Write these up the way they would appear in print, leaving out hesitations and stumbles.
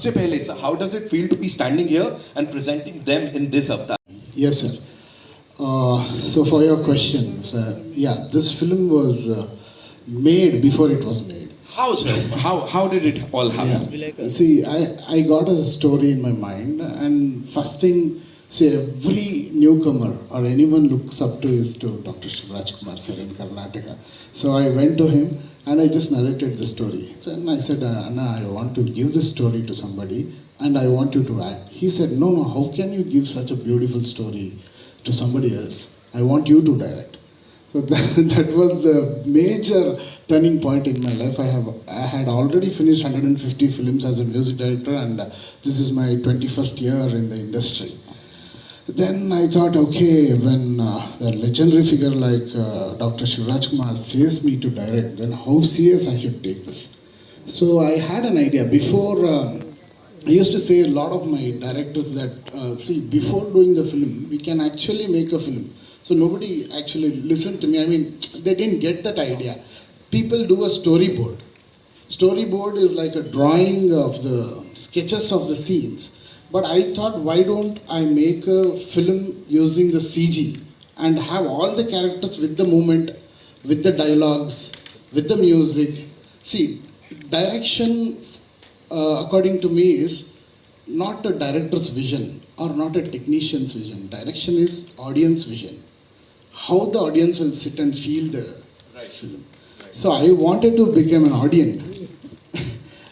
सबसे पहले sir, how does it feel to be standing here and presenting them in this avatar? Yes, sir. So for your question, sir, yeah, this film was made before it was made. How sir? How did it all happen? Yeah. See, I got a story in my mind, and first thing, see, every newcomer or anyone looks up to is to Dr. Shivraj Kumar sir in Karnataka. So I went to him and I just narrated the story. And I said, Anna, I want to give this story to somebody and I want you to act. He said, no, how can you give such a beautiful story to somebody else? I want you to direct. So that was a major turning point in my life. I had already finished 150 films as a music director, and this is my 21st year in the industry. Then I thought, okay, when a legendary figure like Dr. Shivraj Kumar says me to direct, then how serious I should take this. So I had an idea. Before, I used to say a lot of my directors that, see, before doing the film, we can actually make a film. So nobody actually listened to me. I mean, they didn't get that idea. People do a storyboard. Storyboard is like a drawing of the sketches of the scenes. But I thought, why don't I make a film using the CG and have all the characters with the movement, with the dialogues, with the music. See, direction, according to me, is not a director's vision or not a technician's vision. Direction is audience vision. How the audience will sit and feel the film. Right. So I wanted to become an audience.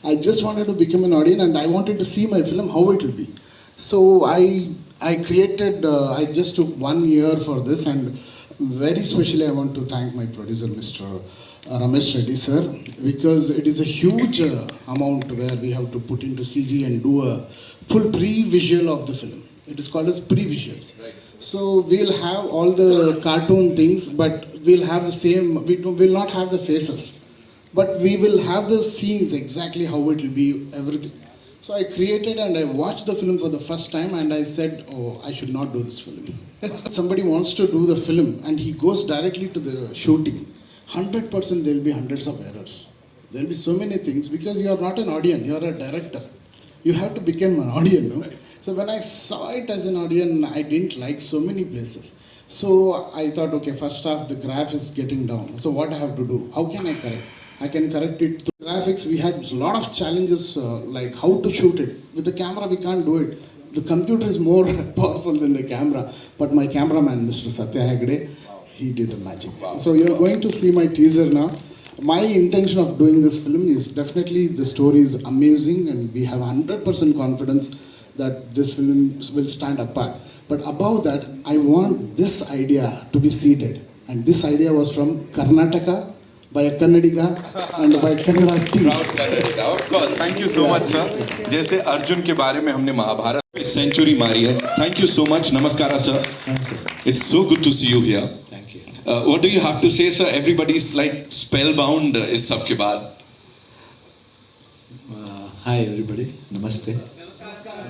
I just wanted to become an audience and I wanted to see my film, how it will be. So I created, I just took 1 year for this, and very specially I want to thank my producer, Mr. Ramesh Reddy sir, because it is a huge amount where we have to put into CG and do a full pre-visual of the film. It is called as pre-visuals. Right. So we'll have all the cartoon things, but we'll have the same, we'll not have the faces. But we will have the scenes exactly how it will be, everything. So I created and I watched the film for the first time and I said, oh, I should not do this film. Somebody wants to do the film and he goes directly to the shooting. 100% there will be hundreds of errors. There will be so many things because you are not an audience, you are a director. You have to become an audience, no? So when I saw it as an audience, I didn't like so many places. So I thought, okay, first off, the graph is getting down. So what I have to do? How can I correct? I can correct it through graphics. We had a lot of challenges like how to shoot it. With the camera, we can't do it. The computer is more powerful than the camera. But my cameraman, Mr. Satya Hegde, he did a magic. So you're going to see my teaser now. My intention of doing this film is definitely the story is amazing and we have 100% confidence that this film will stand apart. But above that, I want this idea to be seeded. And this idea was from Karnataka, by a Kannadiga and by Kannada team. Proud Kannadiga, of course. Thank you so much, sir. जैसे अर्जुन के बारे में हमने महाभारत में century मारी है. Thank you so much. Namaskara, sir. Thanks, sir. It's so good to see you here. Thank you. What do you have to say, sir? Everybody's like spellbound इस सब के बाद. Hi everybody. Namaste.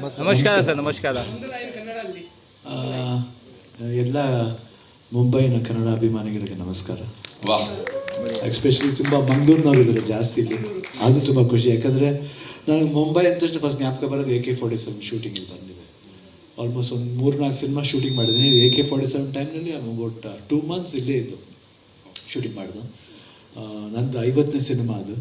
ನಮಸ್ಕಾರ sir ನಮಸ್ಕಾರ ಎಲ್ಲ ಮುಂಬೈನ ಕನ್ನಡ ಅಭಿಮಾನಿಗಳಿಗೆ ನಮಸ್ಕಾರ. ವಾಹ್. ಎಸ್ಪೆಷಲಿ ತುಂಬ ಮಂಗಳೂರಿನವ್ರು ಇದ್ದಾರೆ ಜಾಸ್ತಿ ಇಲ್ಲಿ, ಅದು ತುಂಬ ಖುಷಿ. ಯಾಕಂದರೆ ನನಗೆ ಮುಂಬೈ ಅಂತ ತಕ್ಷಣ ಫಸ್ಟ್ ಜ್ಞಾಪಕ ಬರೋದು AK-47 ಶೂಟಿಂಗಿಗೆ ಬಂದಿದೆ. ಆಲ್ಮೋಸ್ಟ್ ಒಂದು 3-4 ಸಿನಿಮಾ ಶೂಟಿಂಗ್ ಮಾಡಿದ್ದೀನಿ. AK-47 ಟೈಮ್ನಲ್ಲಿ ಅಬೌಟ್ 2 months ಇಲ್ಲೇ ಇದ್ದು ಶೂಟಿಂಗ್ ಮಾಡಿದ್ದು. ನಂದು 50ನೇ ಸಿನಿಮಾ ಅದು.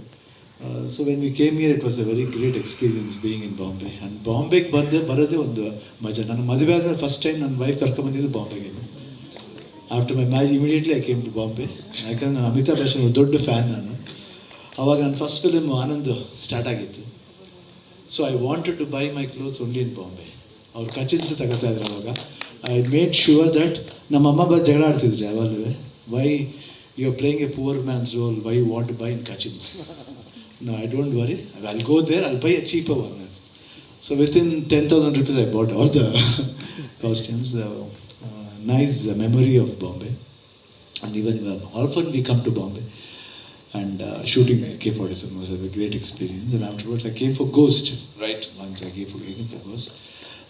So when we came here it was a very great experience being in Bombay. And ಬಾಂಬೆಗೆ ಬರೋದೇ ಒಂದು ಮಜಾ. ನನ್ನ ಮದುವೆ ಆದಮೇಲೆ ಫಸ್ಟ್ ಟೈಮ್ ನನ್ನ ವೈಫ್ ಕರ್ಕೊಂಡ್ಬಂದಿದ್ದು ಬಾಂಬೆಗೆ. After my marriage immediately I came to Bombay. ಯಾಕಂದರೆ ನಾನು ಅಮಿತಾಬ್ ಬಚ್ಚನ್ ದೊಡ್ಡ ಫ್ಯಾನ್ ನಾನು. ಅವಾಗ ನನ್ನ ಫಸ್ಟ್ ಫಿಲಿಮ್ ಆನಂದ್ ಸ್ಟಾರ್ಟ್ ಆಗಿತ್ತು. So I wanted to buy my clothes only in Bombay. ಅವ್ರು ಕಚಿನ್ಸ್ ತಗೋತಾ ಇದ್ರು ಅವಾಗ. ಐ ಮೇಡ್ ಶ್ಯೂರ್ ದಟ್ ನಮ್ಮಮ್ಮ ಜಗಳ ಆಡ್ತಿದ್ರು ಯಾವಾಗಲೂ, why you are playing a poor man's role, why you want to buy in Kachins. No, I don't worry. I'll go there. I'll buy a cheaper one. So within 10,000 rupees, I bought all the costumes. Nice memory of Bombay. And even often we come to Bombay. And shooting AK-47 was a great experience. And afterwards, I came for Ghost. Right. Once I came for Ghost.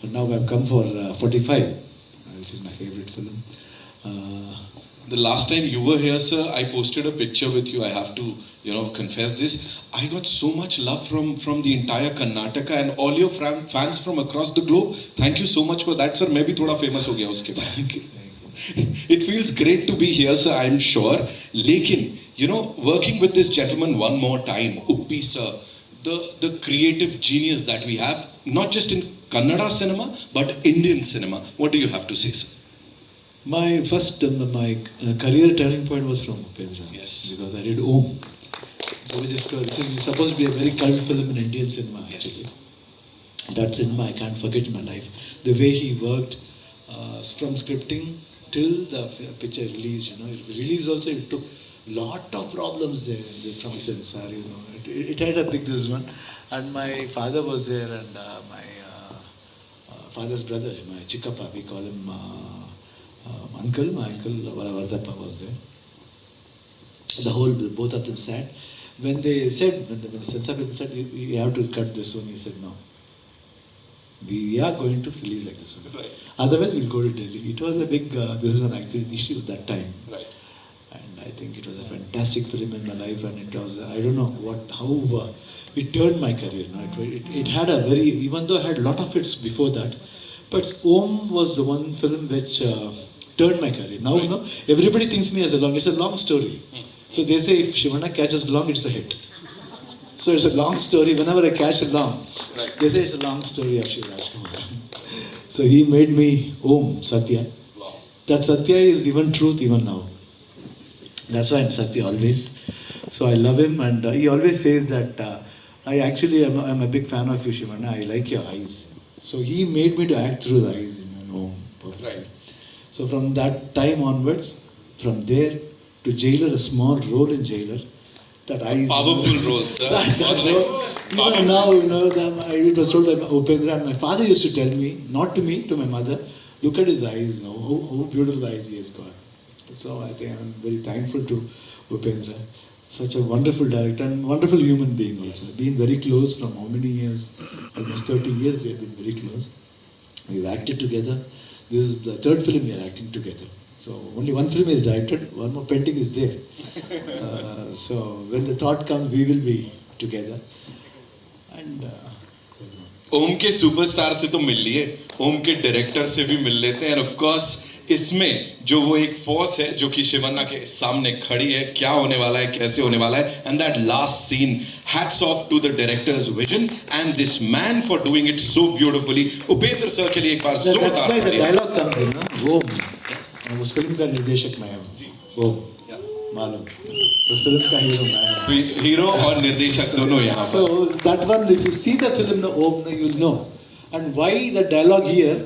But now I've come for 45, which is my favorite film. The last time you were here, sir, I posted a picture with you. I have to, confess this. I got so much love from the entire Karnataka and all your fans from across the globe. Thank you so much for that, sir. मैं भी थोड़ा famous हो गया उसके बाद. Thank you. It feels great to be here, sir, I'm sure. Lekin, working with this gentleman one more time, Uppi sir, the creative genius that we have, not just in Kannada cinema, but Indian cinema. What do you have to say, sir? My first career turning point was from Upendra. Yes. Because I did Om, which is supposed to be a very cult film in Indian cinema. Actually, that cinema I can't forget in my life. The way he worked from scripting till the picture release. Release also it took lot of problems there from censor. It had a big this one, and my father was there, and my father's brother, my Chikkappa, we call him. Uncle, my uncle Vardappa was there. Both of them sat. When they said, when the censor people said, you have to cut this one, he said, no. We are going to release like this one. Right. Otherwise, we'll go to Delhi. It was a big, this is one actually issue at that time. Right. And I think it was a fantastic film in my life, and it was, I don't know how it turned my career. It had a very, even though I had a lot of hits before that, but Om was the one film which turned my career. Now, everybody thinks me as a long, it's a long story. So they say if Shivanna catches long, it's a hit. So it's a long story. Whenever I catch it long, they say it's a long story of Shiv Rajkumar. So he made me Om, Satya. Wow. That Satya is even truth even now. That's why I'm Satya always. So I love him, and he always says that I actually am a big fan of you, Shivanna. I like your eyes. So he made me to act through the eyes in Om. Perfectly. Right. So from that time onwards, from there to Jailer, a small role in Jailer, that eyes. Powerful role, sir. That role, even now, it was told by Upendra, and my father used to tell me, not to me, to my mother, look at his eyes now, how beautiful eyes he has got. So I think I'm very thankful to Upendra. Such a wonderful director and wonderful human being also. Been very close from how many years? Almost 30 years we have been very close. We've acted together. This is the third film we are acting together. So only one film is directed, one more pending is there. So when the thought comes, we will be together. And ओम के superstar से तो मिल लिए, ओम के director से भी मिल लेते हैं, and of course इसमें जो वो एक फोर्स है जो कि शिवन्ना के सामने खड़ी है, क्या होने वाला है, कैसे होने वाला है, and that last scene, hats off to the director's vision and this man for doing it so beautifully. Upendra sir के लिए एक बार जोरदार that's why the तालियां. dialogue comes in, Om. उस फिल्म का निर्देशक मैं हूँ, Om. मालूम, उस फिल्म का हीरो मैं हूँ. हीरो और निर्देशक दोनों यहाँ पर. So that one, if you see the film, Om, you will know. And why the dialogue here?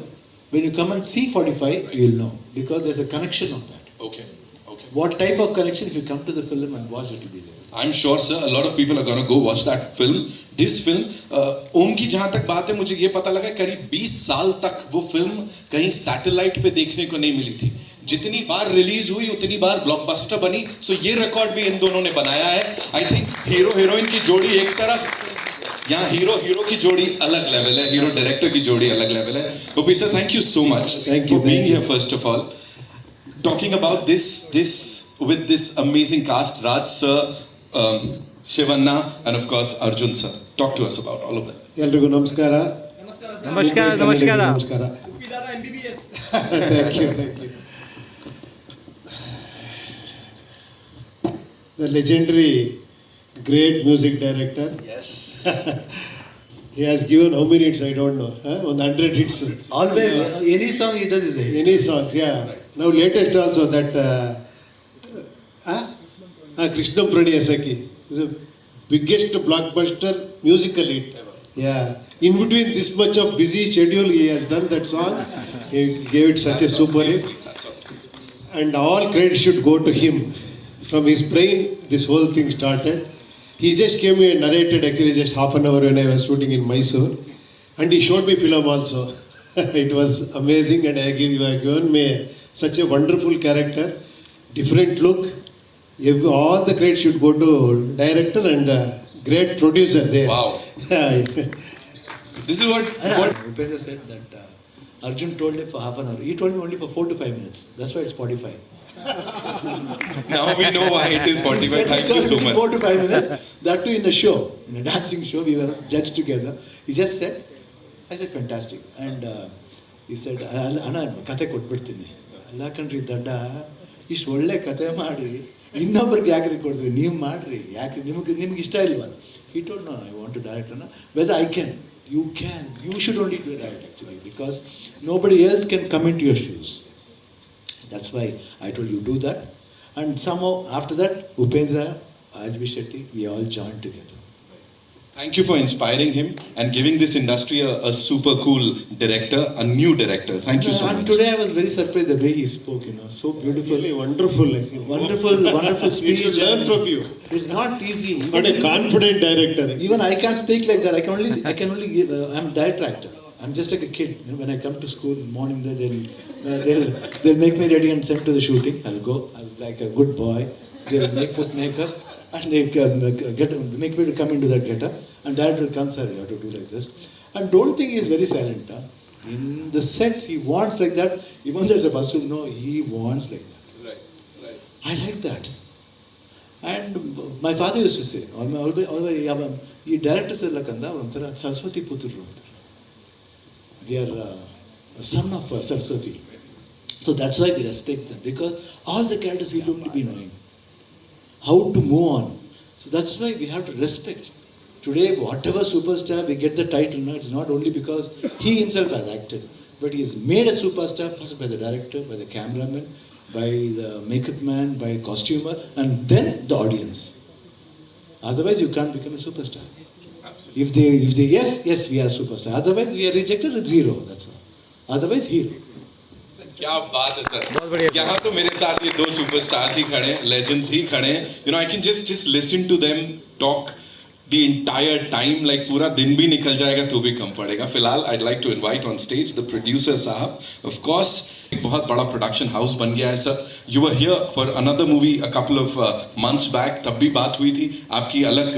When you come and see 45, you will know. Because there's a connection of that. Okay. What type of connection? If you come to the film and watch, it will be there. I'm sure, sir, a lot of people are going to go watch that film. This film, ओम की जहाँ तक बात है, मुझे ये पता लगा करीब 20 साल तक वो फिल्म कहीं सैटेलाइट पे देखने को नहीं मिली थी. जितनी बार रिलीज हुई उतनी बार ब्लॉकबस्टर बनी. सो ये रिकॉर्ड भी इन दोनों ने बनाया है. आई थिंक हीरो हीरोइन की जोड़ी एक तरफ, यहाँ हीरो की जोड़ी अलग लेवल है, हीरो डायरेक्टर की जोड़ी अलग लेवल है. OP sir, thank you so much for being here first of all. Talking about this with this amazing cast, Raj sir, Shivanna, and of course Arjun sir. Talk to us about all of that. ಎಲ್ರಿಗೂ ನಮಸ್ಕಾರ. ನಮಸ್ಕಾರ. Thank you. The legendary, great music director. Yes. He has given how many hits? I don't know. 100 hits. Always, any song he does is a hit. Any songs, yeah. Now latest also that Krishnam Praniyasaki is the biggest blockbuster musical hit. Yeah. In between this much of busy schedule, he has done that song. He gave it such a super hit. And all credit should go to him. From his brain, this whole thing started. He just came and narrated actually just half an hour when I was shooting in Mysore. And he showed me film also. It was amazing, and I have given me such a wonderful character, different look. All the credit should go to director and great producer there. Wow. This is what Upendra said that Arjun told him for half an hour. He told me only for 4 to 5 minutes. That's why it's 45. Now we know why it is 45. He said Thank it you so within much. 4 to 5 minutes. That too in a show, in a dancing show. We were judged together. He just said, I said, fantastic. And he said, ಅಣ್ಣ ಕತೆ ಕೊಟ್ಬಿಡ್ತೀನಿ. ಅಲ್ಲ ಕಣ್ರಿ ದಡ್ಡ ಇಷ್ಟು ಒಳ್ಳೆ ಕತೆ ಮಾಡಿ ಇನ್ನೊಬ್ರಿಗೆ ಯಾಕ್ರಿ ಕೊಡ್ತೀವಿ, ನೀವು ಮಾಡ್ರಿ, ಯಾಕೆ ನಿಮ್ಗೆ ಇಷ್ಟ ಇಲ್ವಾ? He told, no, I want to direct. Whether I can, you should only do direct actually, because nobody else can come into your shoes. That's why I told you do that. And somehow after that, Upendra, Rajvi Shetty, we all joined together. Thank you for inspiring him and giving this industry a super cool director, a new director. Thank you so And much. today I was very surprised the way he spoke, so beautiful. Really wonderful, actually. Wonderful We speech. should learn from you. It's not easy. What a confident director. Even I can't speak like that. I can only give, I'm a director actor. I'm just like a kid. When I come to school in the morning, they'll make me ready and send to the shooting. I'll go. I'll be like a good boy. They'll put makeup and they make me to come into that getup. And director will come, sir, you have to do like this. And don't think he's very silent. In the sets, he wants like that. Even though the first film, no, he wants like that. Right. I like that. And my father used to say, always, ಈ directors ಎಲ್ಲ ಕಂದ ಒಂಥರ ಸರಸ್ವತಿ ಪುತ್ರರು ಅಂತಾರೆ. They are a son of Saraswati. So that's why we respect them, because all the characters we don't be knowing how to move on. So that's why we have to respect. Today, whatever superstar we get the title, no, it's not only because he himself has acted, but he is made a superstar first by the director, by the cameraman, by the makeup man, by costumer, and then the audience. Otherwise, you can't become a superstar. If they yes, we are superstar. Otherwise, we are rejected at zero. That's all. Otherwise, hero. क्या बात है sir. बहुत बढ़िया. यहाँ तो मेरे साथ ये दो सुपरस्टार्स ही खड़े हैं, लेजेंड्स ही खड़े हैं. I can just listen to them talk the entire time, like पूरा दिन भी निकल जाएगा तो भी कम पड़ेगा. फिलहाल I'd like to invite on stage the producer साहब. Of course, एक बहुत बड़ा production house बन गया है sir. You were here for another movie a couple of months back. तब भी बात हुई थी. आपकी अलग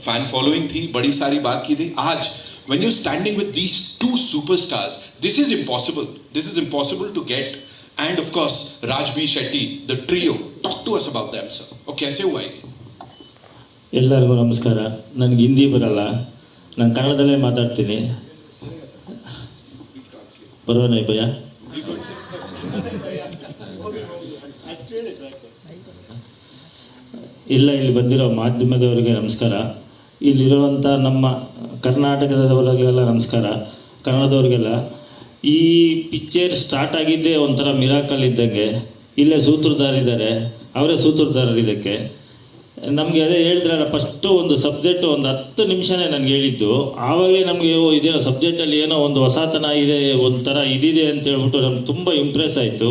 fan following थी. बड़ी सारी बात की थी. आज when you're standing with these two superstars, this is impossible. This is impossible to get. And of course, Rajvi Shetty, the trio. Talk to us about them, sir. और कैसे हुआ ये? ಎಲ್ಲರಿಗೂ ನಮಸ್ಕಾರ. ನನಗೆ ಹಿಂದಿ ಬರಲ್ಲ, ನಾನು ಕನ್ನಡದಲ್ಲೇ ಮಾತಾಡ್ತೀನಿ. ಪರವಾಗಿಲ್ಲ ಭಯ. ಇಲ್ಲಿ ಬಂದಿರೋ ಮಾಧ್ಯಮದವರಿಗೆ ನಮಸ್ಕಾರ. ಇಲ್ಲಿರುವಂಥ ನಮ್ಮ ಕರ್ನಾಟಕದವರಿಗೆಲ್ಲ ನಮಸ್ಕಾರ, ಕನ್ನಡದವ್ರಿಗೆಲ್ಲ. ಈ ಪಿಕ್ಚರ್ ಸ್ಟಾರ್ಟ್ ಆಗಿದ್ದೇ ಒಂಥರ ಮಿರಾಕಲ್ ಇದ್ದಂಗೆ. ಇಲ್ಲೇ ಸೂತ್ರಧಾರಿದ್ದಾರೆ, ಅವರೇ ಸೂತ್ರಧಾರರು ಇದಕ್ಕೆ. ನಮಗೆ ಅದೇ ಹೇಳಿದ್ರಲ್ಲ, ಫಸ್ಟು ಒಂದು ಸಬ್ಜೆಕ್ಟು ಒಂದು 10 ನಿಮಿಷನೇ ನನಗೆ ಹೇಳಿದ್ದು. ಆವಾಗಲೇ ನಮಗೆ ಇದೇನೋ ಸಬ್ಜೆಕ್ಟಲ್ಲಿ ಏನೋ ಒಂದು ಹೊಸತನ ಇದೆ, ಒಂಥರ ಇದಿದೆ ಅಂತೇಳ್ಬಿಟ್ಟು ನಮ್ಗೆ ತುಂಬ ಇಂಪ್ರೆಸ್ ಆಯಿತು.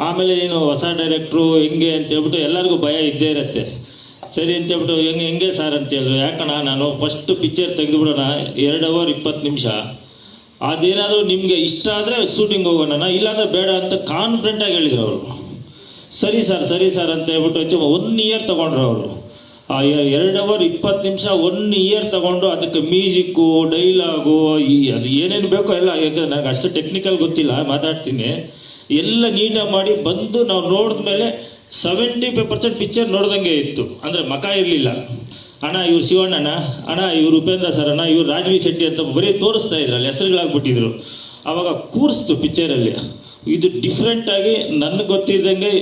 ಆಮೇಲೆ ಏನು ಹೊಸ ಡೈರೆಕ್ಟ್ರು ಹೆಂಗೆ ಅಂತೇಳ್ಬಿಟ್ಟು ಎಲ್ಲರಿಗೂ ಭಯ ಇದ್ದೇ ಇರುತ್ತೆ. ಸರಿ ಅಂತೇಳ್ಬಿಟ್ಟು ಹೆಂಗೆ ಸರ್ ಅಂತ ಹೇಳಿದ್ರು. ಯಾಕಣ್ಣ ನಾನು ಫಸ್ಟು ಪಿಕ್ಚರ್ ತೆಗೆದುಬಿಡೋಣ, 2 ಅವರ್ 20 ನಿಮಿಷ, ಅದೇನಾದರೂ ನಿಮಗೆ ಇಷ್ಟ ಆದರೆ ಶೂಟಿಂಗ್ ಹೋಗೋಣ, ಇಲ್ಲಾಂದರೆ ಬೇಡ ಅಂತ ಕಾನ್ಫಿಡೆಂಟಾಗಿ ಹೇಳಿದರು ಅವರು. ಸರಿ ಸರ್ ಅಂತ ಹೇಳ್ಬಿಟ್ಟು 1 ಇಯರ್ ತೊಗೊಂಡ್ರು ಅವರು. ಆ 2 ಅವರ್ 20 ನಿಮಿಷ 1 ಇಯರ್ ತೊಗೊಂಡು ಅದಕ್ಕೆ ಮ್ಯೂಸಿಕ್ಕು, ಡೈಲಾಗು, ಅದು ಏನೇನು ಬೇಕೋ ಎಲ್ಲ, ಯಾಕಂದರೆ ನನಗೆ ಅಷ್ಟು ಟೆಕ್ನಿಕಲ್ ಗೊತ್ತಿಲ್ಲ, ಮಾತಾಡ್ತೀನಿ, ಎಲ್ಲ ನೀಟಾಗಿ ಮಾಡಿ ಬಂದು ನಾವು ನೋಡಿದ್ಮೇಲೆ 75% ಪಿಕ್ಚರ್ ನೋಡ್ದಂಗೆ ಇತ್ತು. ಅಂದರೆ ಮಕ ಇರಲಿಲ್ಲ. ಅಣ್ಣ ಇವ್ರು ಶಿವಣ್ಣಣ್ಣ, ಅಣ್ಣ ಇವ್ರು ಉಪೇಂದ್ರ ಸರ್, ಅಣ್ಣ ಇವ್ರು ರಾಜ್ವಿ ಶೆಟ್ಟಿ ಅಂತ ಬರೀ ತೋರಿಸ್ತಾ ಇದ್ರಲ್ಲಿ ಹೆಸರುಗಳಾಗ್ಬಿಟ್ಟಿದ್ರು. ಆವಾಗ ಕೂರಿಸ್ತು ಪಿಕ್ಚರಲ್ಲಿ. ಇದು ಡಿಫ್ರೆಂಟಾಗಿ ನನಗೆ ಗೊತ್ತಿದ್ದಂಗೆ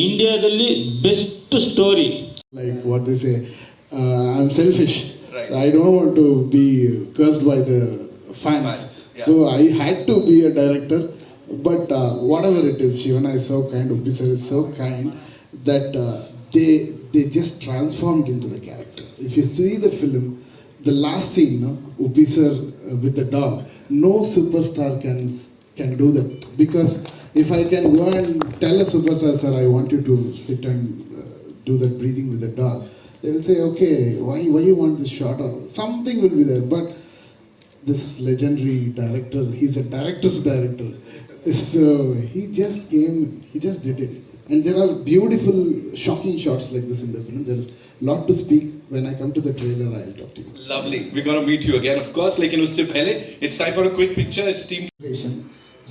ಇಂಡಿಯಾದಲ್ಲಿ best story. Like what they say, I'm selfish. Right. I don't want to be cursed by the fans. Yeah. So I had to be a director. But whatever it is, Shivana is so kind, Uppi is so kind that they just transformed into the character. If you see the film, the last scene, no, Uppi sir with the dog, no superstar can do that. Because if I can go and tell a superstar, sir, I want you to sit and do that breathing with the dog, they will say, okay, why you want this shot, or something will be there. But this legendary director, he's a director's director. So he just did it. And there are beautiful, shocking shots like this in the film. There is a lot to speak. When I come to the trailer, I'll talk to you. Lovely. We're going to meet you again, of course. Like in usse pehle, it's time for a quick picture. Steam.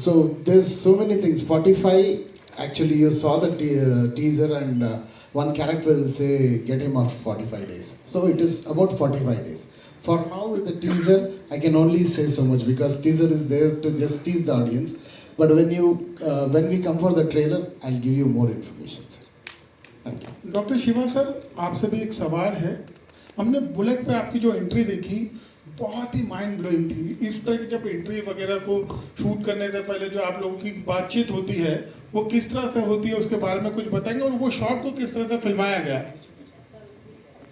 So there's so many things. 45 Actually, you saw the teaser, and one character will say, "Get him after 45 days." So it is about 45 days. For now, with the teaser, I can only say so much because teaser is there to just tease the audience. But when we come for the trailer, I'll give you more information, sir. Thank you. Doctor Shiva sir, आपसे भी एक सवाल है। हमने bullet पे आपकी जो entry देखी बहुत ही माइंड ब्लोइंग थी। इस तरह की जब एंट्री वगैरह को शूट करने से पहले जो आप लोगों की बातचीत होती है वो किस तरह से होती है, उसके बारे में कुछ बताएंगे, और वो शॉट को किस तरह से फिल्माया गया?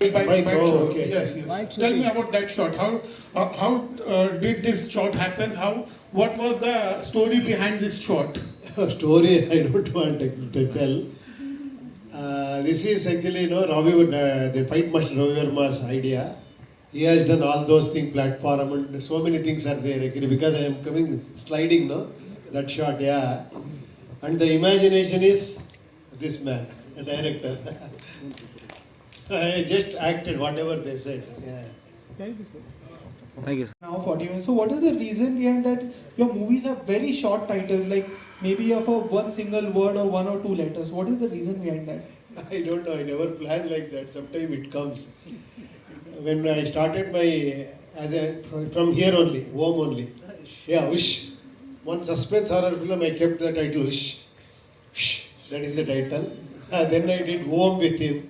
Okay. Yes. Tell me about that shot. How did this shot happen? What was the story behind this shot? Story I don't want to tell. This is actually, Ravi, the fight master Ravi Verma's idea. He has done all those things, platform, and so many things are there actually, because I am coming sliding, that shot, yeah. And the imagination is this man, the director. I just acted whatever they said, yeah. Thank you Now 41. So what is the reason behind that your movies have very short titles, like maybe of a one single word or one or two letters? What is the reason behind that? I don't know, I never planned like that. Sometimes it comes. When I started from here only, home only. Yeah, Wish. One suspense horror film, I kept the title Wish. Wish. That is the title. Then I did Home with him.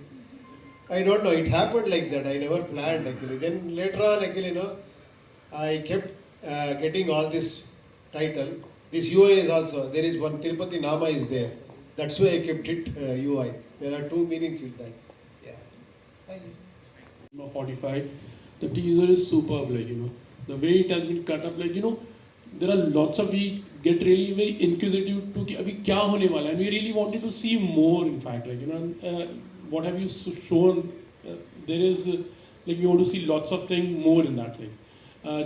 I don't know, it happened like that. I never planned actually. Then later on, actually, I kept getting all this title. This UI is also, there is one Tirupati Nama is there. That's why I kept it UI. There are two meanings in that. Yeah. Thank you. 45, the teaser is superb, the way it has been cut up, there are lots of, we get really very inquisitive to कि अभी क्या होने वाला है, and we really wanted to see more, in fact, what have you shown, there is, we want to see lots of things more in that,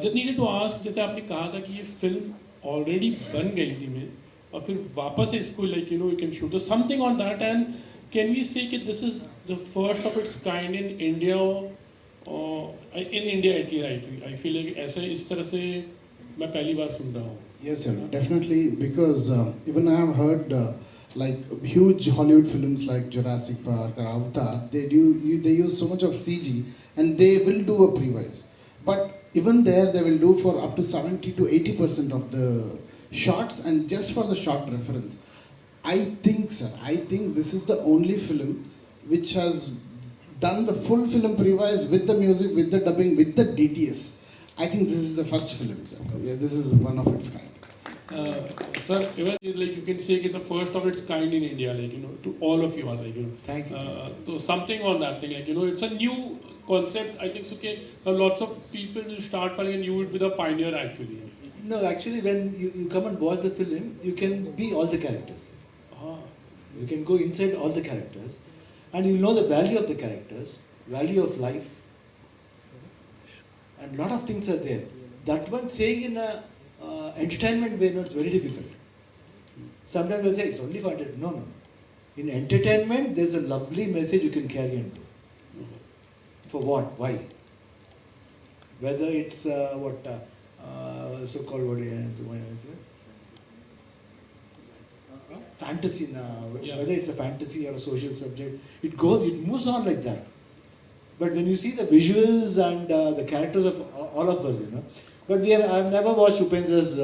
just needed to ask, जैसे आपने कहा था कि ये film already बन गई थी में, और फिर वापस इसको you can shoot something on that, and can we say that this is the first of its kind in India, in India at least, I feel like ऐसे इस तरह से मैं पहली बार सुन रहा हूँ. Yes, sir, definitely, because even I have heard like huge Hollywood films like Jurassic Park or Avatar, they use so much of CG, and they will do a pre-wise. But even there, they will do for up to 70 to 80% of the shots, and just for the shot reference. I think, sir, this is the only film which has done the full film pre-wise with the music, with the dubbing, with the DTS. I think this is the first film, sir. Yeah, this is one of its kind. Sir, even you can say it's the first of its kind in India, to all of you are Thank you. So something on that thing, it's a new concept. I think lots of people will start following, and you would be the pioneer actually. No, actually, when you come and watch the film, you can be all the characters. You can go inside all the characters, and you know the value of the characters, value of life, and lot of things are there. That one saying in a entertainment way, it's very difficult. Sometimes we'll say it's only for entertainment. No. In entertainment, there's a lovely message you can carry and do. For what? Why? Whether it's so-called fantasy now, whether it's a fantasy or a social subject, it moves on like that. But when you see the visuals and the characters of all of us, but I've never watched Upendra's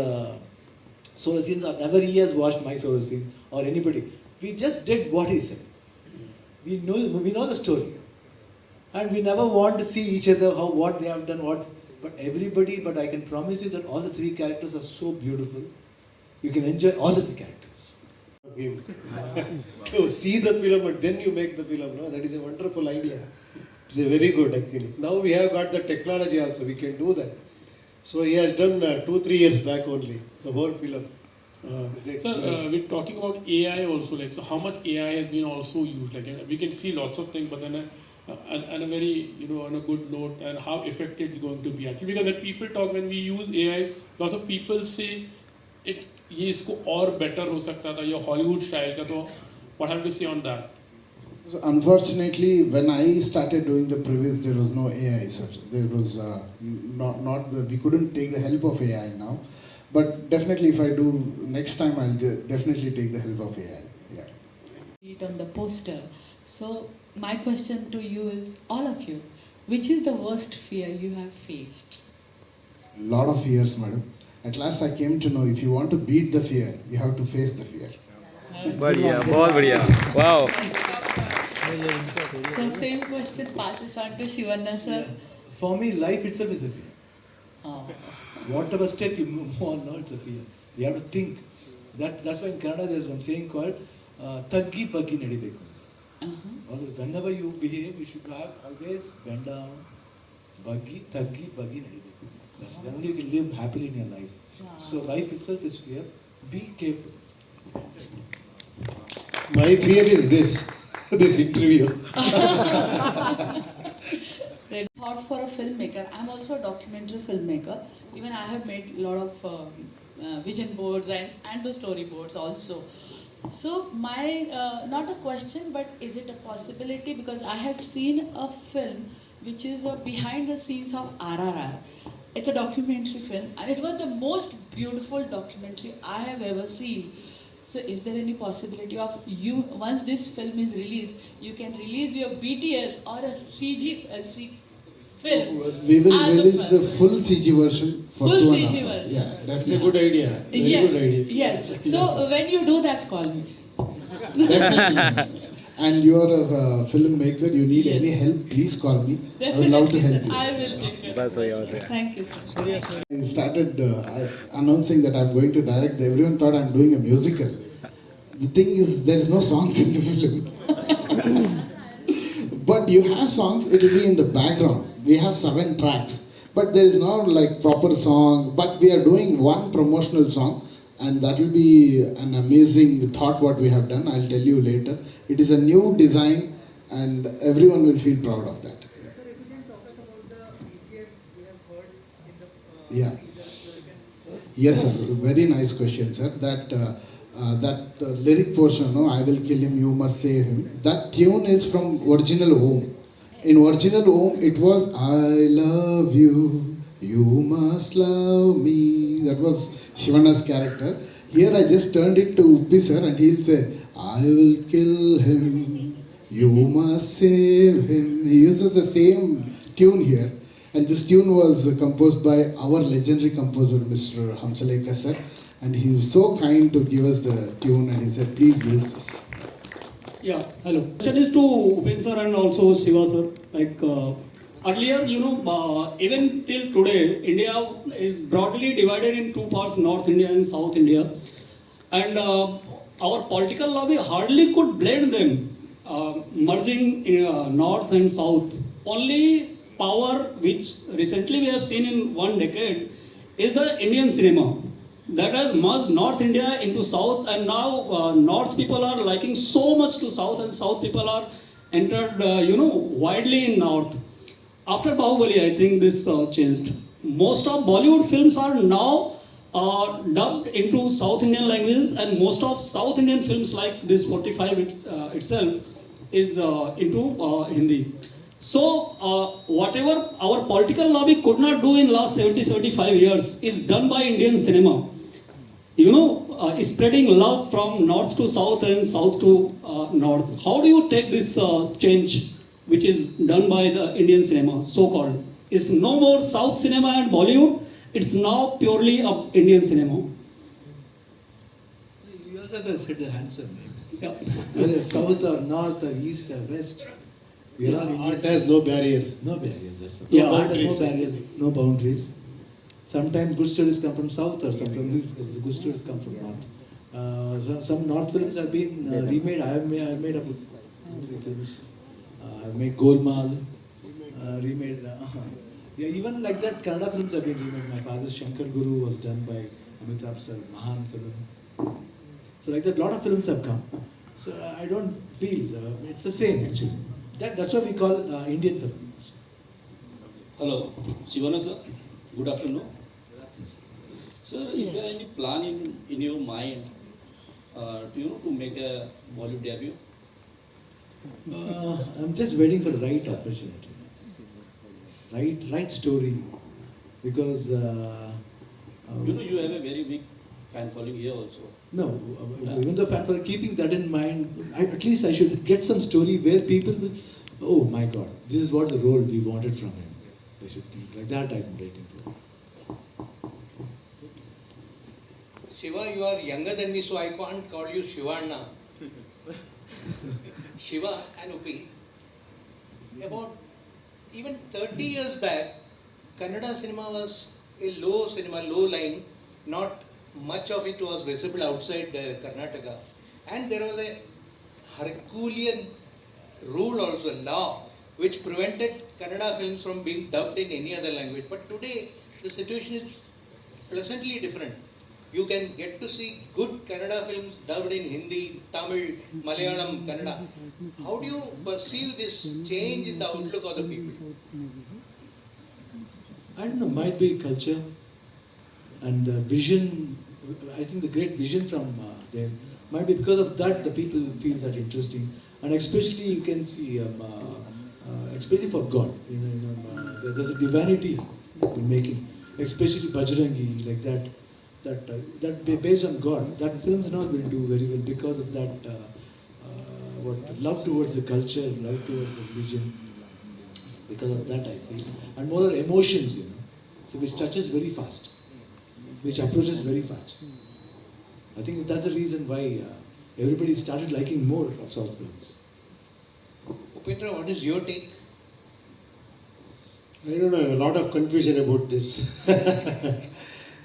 solo scenes, or never he has watched my solo scene or anybody. We just did what he said. We know the story, and we never want to see each other what they have done, but I can promise you that all the three characters are so beautiful. You can enjoy all the three characters. Him. To see the film and then you make the film, that is a wonderful idea. It's a very good actually. Now we have got the technology also, we can do that. So he has done 2-3 years back only, the whole film. Sir, we're talking about AI also, so how much AI has been also used, we can see lots of things, but then and a very, on a good note, and how effective it's going to be actually, because when people talk, when we use AI, lots of people say ये इसको और better हो सकता था, ये Hollywood style का, तो what have you to say on that? So unfortunately, when I started doing the previews, there was no AI, sir. There was we couldn't take the help of AI now. But definitely, if I do next time, I'll definitely take the help of AI. depict on the poster. So my question to you is, all of you, which is the worst fear you have faced? Lot of fears, madam. At last I came to know if you want to beat the fear, you have to face the fear. बढ़िया बहुत बढ़िया wow So same question passes on to Shivanna sir. For me, life itself is a fear. Oh. Whatever step you move on, no, it's a fear. You have to think. That's why in Kannada there's one saying called Taggi Baggi Nadibeku. Whenever you behave, you should have always bend down, Taggi Baggi Nadibeku. Then only you can live happily in your life. So life itself is fear. Be careful. My fear is this interview. Thought for a filmmaker. I'm also a documentary filmmaker. Even I have made a lot of vision boards and the storyboards also. So my, not a question, but is it a possibility? Because I have seen a film which is behind the scenes of RRR. It's a documentary film and it was the most beautiful documentary I have ever seen. So is there any possibility of you, once this film is released, you can release your BTS or a film? We will as a release the film? full CG version for Full 2.5 CG hours. version. Yeah, It's a definitely. good idea. Very Yes, good idea. yes. So when you do that, call me. Definitely. And you are a filmmaker, you need any help, please call me. I would love to help you. I will take care. बस वही बस Thank you, sir. I started announcing that I'm going to direct. Everyone thought I'm doing a musical. The thing is, there is no songs in the film. But you have songs, it will be in the background. We have 7 tracks. But there is no like proper song. But we are doing one promotional song. And that will be an amazing thought what we have done. I'll tell you later. It is a new design and everyone will feel proud of that. Yeah. Yes, sir. Very nice question, sir. That lyric portion, no, I will kill him, you must save him. That tune is from original Home. In original Home, it was I love you, you must love me. That was Shivanna's character. Here I just turned it to Uppi sir and he'll say, I will kill him, you must save him. He uses the same tune here. And this tune was composed by our legendary composer, Mr. Hamsalekha sir. And he was so kind to give us the tune and he said, please use this. Yeah, hello. Question is to Upen sir and also Shiva sir. Like earlier, even till today, India is broadly divided in 2 parts, North India and South India. And our political lobby hardly could blend them, merging North and South. Only power which recently we have seen in 1 decade is the Indian cinema. That has merged North India into South, and now North people are liking so much to South, and South people are entered, widely in North. After Bahubali, I think this changed. Most of Bollywood films are now dubbed into South Indian languages, and most of South Indian films like this 45 itself is into Hindi. So whatever our political lobby could not do in last 70-75 years is done by Indian cinema. Spreading love from north to south and south to north. How do you take this change which is done by the Indian cinema, so-called? It's no more South cinema and Bollywood, it's now purely Indian cinema. You also have said the answer, right? Yeah. Whether south or north or east or west, we are all Indians. It has no barriers. No barriers. That's all. Yeah. No barriers. No boundaries. Sometimes good stories come from south, or sometimes good stories come from north. Some north films have been remade. I have made up 3 films. I've made Golmaal, remade. Yeah, even like that, Kannada films have been remade. My father's Shankar Guru was done by Amitabh sir, Mahan film. So like that, a lot of films have come. So I don't feel it's the same actually. That's what we call Indian film. Hello, Shivanna sir. Good afternoon. Sir, is there any plan in your mind to make a Bollywood debut? I'm just waiting for the right opportunity, right story, because you have a very big fan following here also. No, even the fan for keeping that in mind, at least I should get some story where people will, oh my God, this is what the role we wanted from him. They should think like that. I'm waiting for. Shiva, you are younger than me, so I can't call you Shivanna. Shiva and Upi. About even 30 years back, Kannada cinema was a low cinema, low line. Not much of it was visible outside Karnataka. And there was a Herculean rule also, law, which prevented Kannada films from being dubbed in any other language. But today, the situation is pleasantly different. You can get to see good Kannada films dubbed in Hindi, Tamil, Malayalam, Kannada. How do you perceive this change in the outlook of the people? I don't know, might be culture and the vision. I think the great vision from there might be because of that the people feel that interesting, and especially you can see, especially for God, there's a divinity in making, especially Bajrangi, like that. That based on God, that films now will do very well because of that. What love towards the culture, love towards the religion. Because of that, I feel, and more emotions, so which touches very fast, which approaches very fast. I think that's the reason why everybody started liking more of South films. Upendra, what is your take? I don't know, a lot of confusion about this.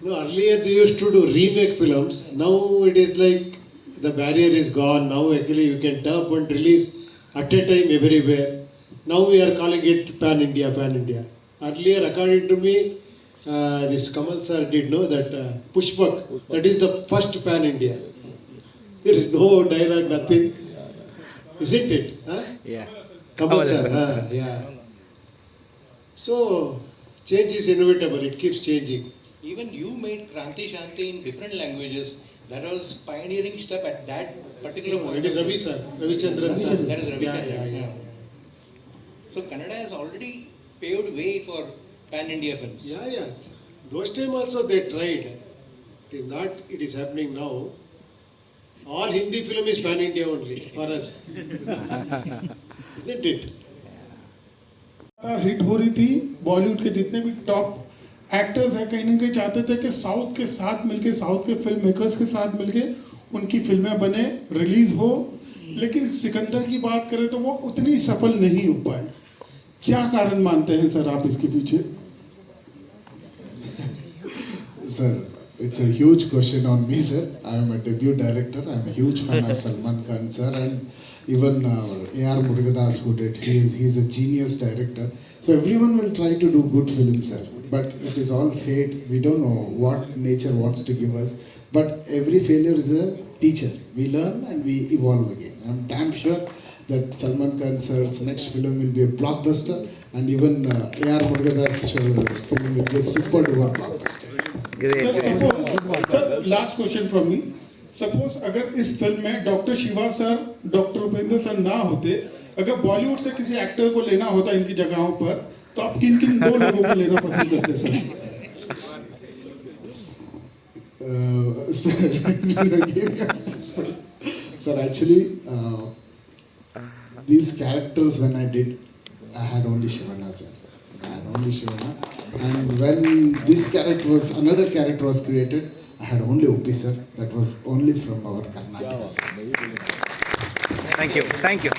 No, earlier they used to do remake films. Now it is like the barrier is gone. Now actually you can dub and release at a time everywhere. Now we are calling it Pan India, Pan India. Earlier, according to me, this Kamal sir did know that Pushpak, that is the first Pan India. There is no dialogue, nothing. Isn't it? Huh? Yeah. Kamal sir, yeah. So, change is inevitable, it keeps changing. Even you made Kranti Shanti in different languages. That was pioneering step at that particular point. It is Ravi sir, Ravichandran sir. That is Ravi Yeah. yeah. So Kannada has already paved way for pan-India films. Yeah. Those time also they tried. It is not, it is happening now. All Hindi film is pan-India only for us. Isn't it? Hit हो रही थी बॉलीवुड के जितने भी top actors हैं कहीं ना कहीं चाहते थे कि साउथ के साथ मिलके साउथ के फिल्म मेकर्स के साथ मिलके उनकी फिल्में बने रिलीज हो लेकिन सिकंदर की बात करें तो वो उतनी सफल नहीं हो पाए क्या कारण मानते हैं सर आप इसके पीछे Sir, it's a huge question on me, sir. I am a debut director. I am a huge fan of Salman Khan, sir, and even A.R. Murugadas, who did. He's a genius director. So everyone will try to do good films, sir. But it is all fate. We don't know what nature wants to give us. But every failure is a teacher. We learn and we evolve again. I'm damn sure that Salman Khan sir's next film will be a blockbuster, and even A.R. Murugadas' film will be a super duper blockbuster. Sir last question from me suppose अगर इस film में doctor Shiva sir doctor Upendra sir ना होते अगर बॉलीवुड से किसी actor को लेना होता इनकी जगहों पर तो आप किन किन दो लोगों को लेना पसंद करते sir Sir, actually, these characters when I did, I had only Shivana, sir. I had only Shivana. And when this character was, another character was created, I had only Upi, sir. That was only from our Karnataka, sir. Thank you.